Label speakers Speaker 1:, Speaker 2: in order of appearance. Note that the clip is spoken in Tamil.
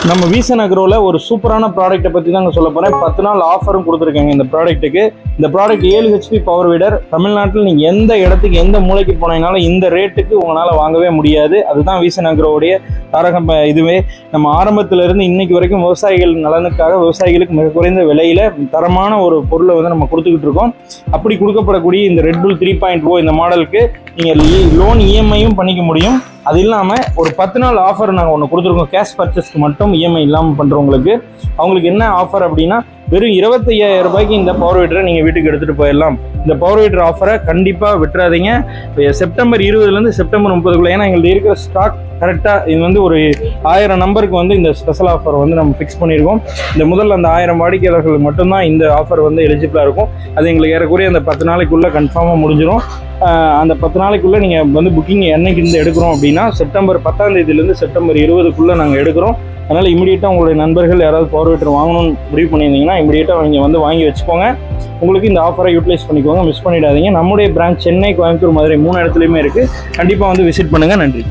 Speaker 1: நம்ம வீசன் அக்ரோவில் ஒரு சூப்பரான ப்ராடக்ட்டை பற்றி தாங்க சொல்ல போகிறேன். 10 நாள் ஆஃபரும் கொடுத்துருக்காங்க இந்த ப்ராடக்ட்டுக்கு. இந்த ப்ராடக்ட் 7 HP பவர் வீடர். தமிழ்நாட்டில் நீங்கள் எந்த இடத்துக்கு எந்த மூலைக்கு போனீங்கனாலும் இந்த ரேட்டுக்கு உங்களால் வாங்கவே முடியாது. அதுதான் வீசன் அக்ரோவுடைய தாரகம். இதுவே நம்ம ஆரம்பத்திலிருந்து இன்னைக்கு வரைக்கும் விவசாயிகள் நலனுக்காக விவசாயிகளுக்கு மிக குறைந்த விலையில் தரமான ஒரு பொருளை வந்து நம்ம கொடுத்துக்கிட்டு இருக்கோம். அப்படி கொடுக்கப்படக்கூடிய இந்த ரெட்புல் 3.0 இந்த மாடலுக்கு நீங்கள் லோன் இஎம்ஐயும் பண்ணிக்க முடியும். அது இல்லாமல் ஒரு 10 நாள் ஆஃபர் நாங்கள் ஒன்று கொடுத்துருக்கோம். கேஷ் பர்ச்சேஸ்க்கு மட்டும் இஎம்ஐ இல்லாமல் பண்ணுறவங்களுக்கு. அவங்களுக்கு என்ன ஆஃபர் அப்படின்னா, வெறும் 25,000 ரூபாய்க்கு இந்த பவர் வீட்டரை நீங்கள் வீட்டுக்கு எடுத்துகிட்டு போயிடலாம். இந்த பவர் வீட்டர் ஆஃபரை கண்டிப்பாக விட்டுறாதீங்க. செப்டம்பர் 20 செப்டம்பர் 30 ஏன்னா எங்களுக்கு இருக்கிற ஸ்டாக் கரெக்டாக இது வந்து ஒரு 1000 நம்பருக்கு வந்து இந்த ஸ்பெஷல் ஆஃபர் வந்து நம்ம ஃபிக்ஸ் பண்ணியிருக்கோம். இந்த முதல்ல அந்த 1000 வாடிக்கையாளர்கள் மட்டும்தான் இந்த ஆஃபர் வந்து எலிஜிபிளாக இருக்கும். அது எங்களுக்கு ஏறக்குறைய அந்த 10 நாளைக்குள்ளே கன்ஃபார்மாக முடிஞ்சிடும். அந்த 10 நாளைக்குள்ளே நீங்கள் வந்து புக்கிங் என்னைக்கு இருந்து எடுக்கிறோம் அப்படின்னா, செப்டம்பர் 10 செப்டம்பர் 20 நாங்கள் எடுக்கிறோம். அதனால் இமீடியட்டாக உங்களுடைய நண்பர்கள் யாராவது பவர் வீட்டர் வாங்கணும்னு முடிவு பண்ணியிருந்தீங்கன்னா இமீடியட்டாக நீங்கள் வந்து வாங்கி வச்சுக்கோங்க. உங்களுக்கு இந்த ஆஃபரை யூட்டிலைஸ் பண்ணிக்கோங்க, மிஸ் பண்ணிடாதீங்க. நம்முடைய பிரான்ச் சென்னை, கோயம்புத்தூர், மதுரை 3 இடத்துலையுமே இருக்குது. கண்டிப்பாக வந்து விசிட் பண்ணுங்கள். நன்றி.